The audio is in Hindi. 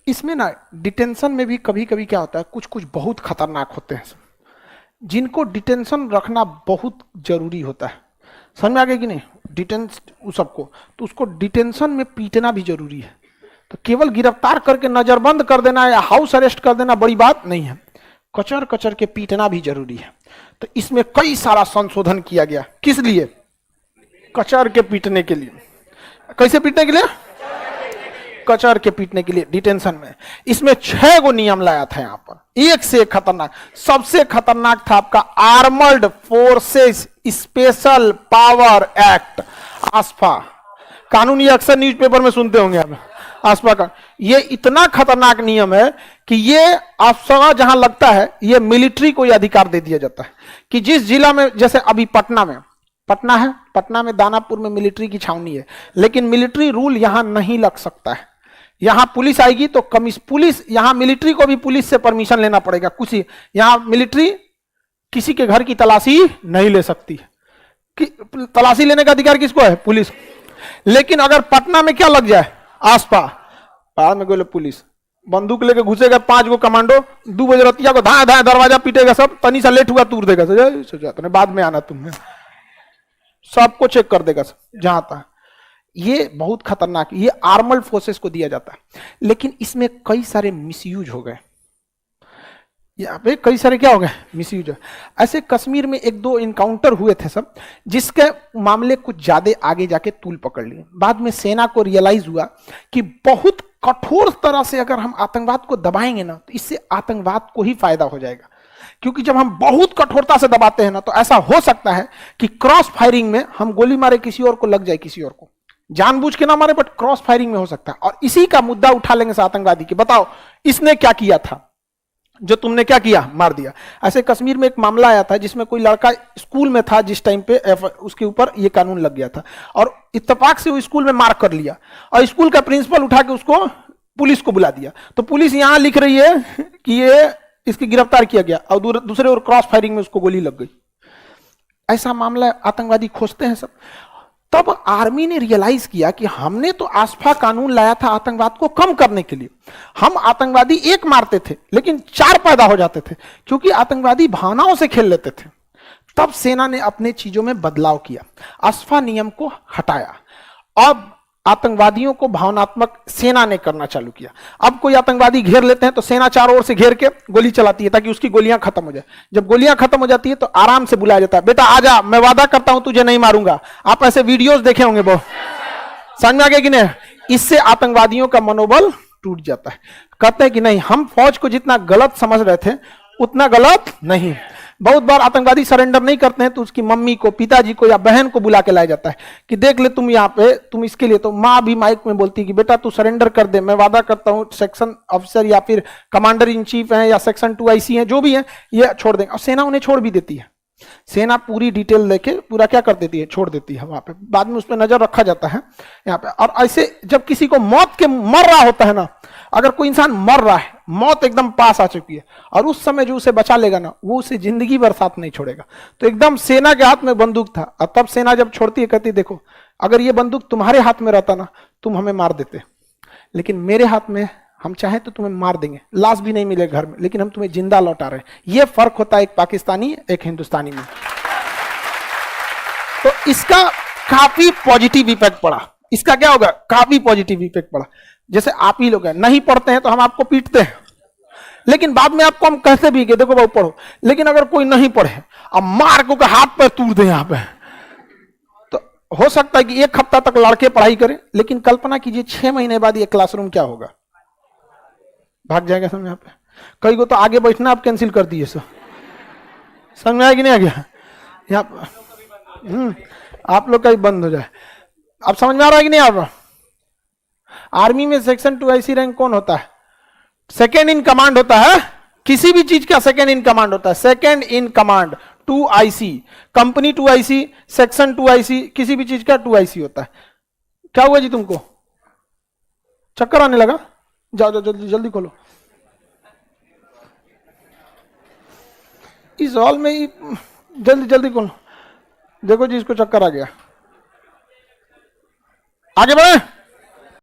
इसमें ना डिटेंशन में भी कभी कभी क्या होता है, कुछ कुछ बहुत खतरनाक होते हैं जिनको डिटेंशन रखना बहुत जरूरी होता है। समझ में आ गया कि नहीं? डिटेंशन सबको, तो उसको डिटेंशन में पीटना भी जरूरी है। तो केवल गिरफ्तार करके नजरबंद कर देना या हाउस अरेस्ट कर देना बड़ी बात नहीं है, कचर कचर के पीटना भी जरूरी है। तो इसमें कई सारा संशोधन किया गया। किस लिए? कचर के पीटने के लिए। कैसे पीटने के लिए? कचर के पीटने के लिए डिटेंशन में। इसमें 6 गो नियम लाया था यहां पर, एक से एक खतरनाक। सबसे खतरनाक था आपका armed forces special power act, AFSPA कानून। ये अक्सर न्यूज़पेपर में सुनते होंगे आप, आसफा का। ये इतना खतरनाक नियम है कि ये आसफा जहां लगता है, ये मिलिट्री को यह अधिकार दे दिया जाता है कि जिस जिला में, जैसे अभी पटना में, पटना है, पटना में दानापुर में मिलिट्री की छावनी है, लेकिन मिलिट्री रूल यहां नहीं लग सकता है। यहां पुलिस आएगी तो पुलिस, यहां मिलिट्री को भी पुलिस से परमिशन लेना पड़ेगा। कुछ यहां मिलिट्री किसी के घर की तलाशी नहीं ले सकती। तलाशी लेने का अधिकार किसको है? पुलिस। लेकिन अगर पटना में क्या लग जाए, आसपा पहाड़ में गोले पुलिस बंदूक लेके घुसेगा, 5 गो कमांडो 2 बजे रतिया को धाए धाए दरवाजा पीटेगा, सब तनी सा लेट हुआ तूर देगा, तो बाद में आना तुमने, सबको चेक कर देगा जहां तक। ये बहुत खतरनाक, ये आर्मर्ड फोर्सेस को दिया जाता है। लेकिन इसमें कई सारे मिसयूज हो गए, यहाँ पे कई सारे क्या हो गए, मिसयूज। ऐसे कश्मीर में 1-2 इनकाउंटर हुए थे सब, जिसके मामले कुछ ज्यादा आगे जाके तूल पकड़ लिए। बाद में सेना को रियलाइज हुआ कि बहुत कठोर तरह से अगर हम आतंकवाद को दबाएंगे ना, तो इससे आतंकवाद को ही फायदा हो जाएगा। क्योंकि जब हम बहुत कठोरता से दबाते हैं ना, तो ऐसा हो सकता है कि क्रॉस फायरिंग में हम गोली मारे किसी और को, लग जाए किसी और को, जानबूझ के ना मारे, बट क्रॉस फायरिंग में हो सकता है। और इसी का मुद्दा उठा लेंगे से आतंकवादी की, बताओ इसने क्या किया था, जो तुमने क्या किया, मार दिया। ऐसे कश्मीर में एक मामला आया था जिसमें कोई लड़का स्कूल में था जिस टाइम पे, उसके ऊपर ये कानून लग गया था, और इत्तेफाक से वो स्कूल में मार कर लिया, और स्कूल का प्रिंसिपल उठा के उसको पुलिस को बुला दिया। तो पुलिस यहां लिख रही है कि ये इसकी गिरफ्तार किया गया, और दूसरे और क्रॉस फायरिंग में उसको गोली लग गई। ऐसा मामला आतंकवादी खोजते हैं सब। तब आर्मी ने रियलाइज किया कि हमने तो आसफा कानून लाया था आतंकवाद को कम करने के लिए। हम आतंकवादी एक मारते थे लेकिन 4 पैदा हो जाते थे, क्योंकि आतंकवादी भावनाओं से खेल लेते थे। तब सेना ने अपने चीजों में बदलाव किया, आसफा नियम को हटाया। अब आतंकवादियों को भावनात्मक सेना ने करना चालू किया। अब कोई आतंकवादी घेर लेते हैं तो सेना चारों ओर से घेर के गोली चलाती है ताकि उसकी गोलियां खत्म हो जाए। जब गोलियां खत्म हो जाती है तो आराम से बुलाया जाता है, बेटा आजा, मैं वादा करता हूं तुझे नहीं मारूंगा। आप ऐसे वीडियोस देखे होंगे बहुत, समझ में आ गया कि नहीं? इससे आतंकवादियों का मनोबल टूट जाता है। कहते हैं कि नहीं, हम फौज को जितना गलत समझ रहे थे उतना गलत नहीं। बहुत बार आतंकवादी सरेंडर नहीं करते हैं तो उसकी मम्मी को, पिताजी को या बहन को बुला के लाया जाता है कि देख ले तुम यहाँ पे, तुम इसके लिए। तो माँ भी माइक में बोलती है कि बेटा तू सरेंडर कर दे, मैं वादा करता हूँ सेक्शन अफसर या फिर कमांडर इन चीफ हैं या सेक्शन 2 IC हैं, जो भी हैं, ये छोड़ देंगे। और सेना उन्हें छोड़ भी देती है। सेना पूरी डिटेल लेके पूरा क्या कर देती है, छोड़ देती है वहां पे। बाद में उस पर नजर रखा जाता है यहाँ पे। और ऐसे जब किसी को मौत के मर रहा होता है ना, अगर कोई इंसान मर रहा है, मौत एकदम पास आ चुकी है, और उस समय जो उसे बचा लेगा ना, वो उसे जिंदगी भर साथ नहीं छोड़ेगा। तो एकदम सेना के हाथ में बंदूक था, और तब सेना जब छोड़ती है कहती देखो अगर ये बंदूक तुम्हारे हाथ में रहता ना, तुम हमें मार देते, लेकिन मेरे हाथ में, हम चाहे तो तुम्हें मार देंगे, लाश भी नहीं मिलेगा घर में, लेकिन हम तुम्हें जिंदा लौटा रहे हैं। यह फर्क होता है एक पाकिस्तानी एक हिंदुस्तानी में। तो इसका काफी पॉजिटिव इफेक्ट पड़ा। इसका क्या होगा, काफी पॉजिटिव इफेक्ट पड़ा। जैसे आप ही लोग हैं, नहीं पढ़ते हैं तो हम आपको पीटते हैं, लेकिन बाद में आपको हम कहते भी कि देखो बाबू पढ़ो। लेकिन अगर कोई नहीं पढ़े, अब मार को हाथ पर तोड़ दे यहाँ पे, तो हो सकता है कि 1 हफ्ता तक लड़के पढ़ाई करें, लेकिन कल्पना कीजिए 6 महीने बाद ये क्लासरूम क्या होगा, भाग जाएगा। समझ पे कई को तो आगे बैठना आप कैंसिल कर दिए सर, समझ में आया कि नहीं आ गया? यहाँ आप लोग का ही बंद हो जाए। अब समझ में आ रहा है कि नहीं? आप आर्मी में सेक्शन 2 IC रैंक कौन होता है? सेकेंड इन कमांड होता है। किसी भी चीज का सेकेंड इन कमांड होता है, second in command 2 IC। Company 2 IC, section 2 IC, किसी भी चीज का 2 IC होता है। क्या हुआ जी तुमको, चक्कर आने लगा? जाओ जाओ जल्दी जल्दी खोलो। इस हॉल में ही जल्दी जल्दी खोलो। देखो जी इसको चक्कर आ गया। आगे बढ़े।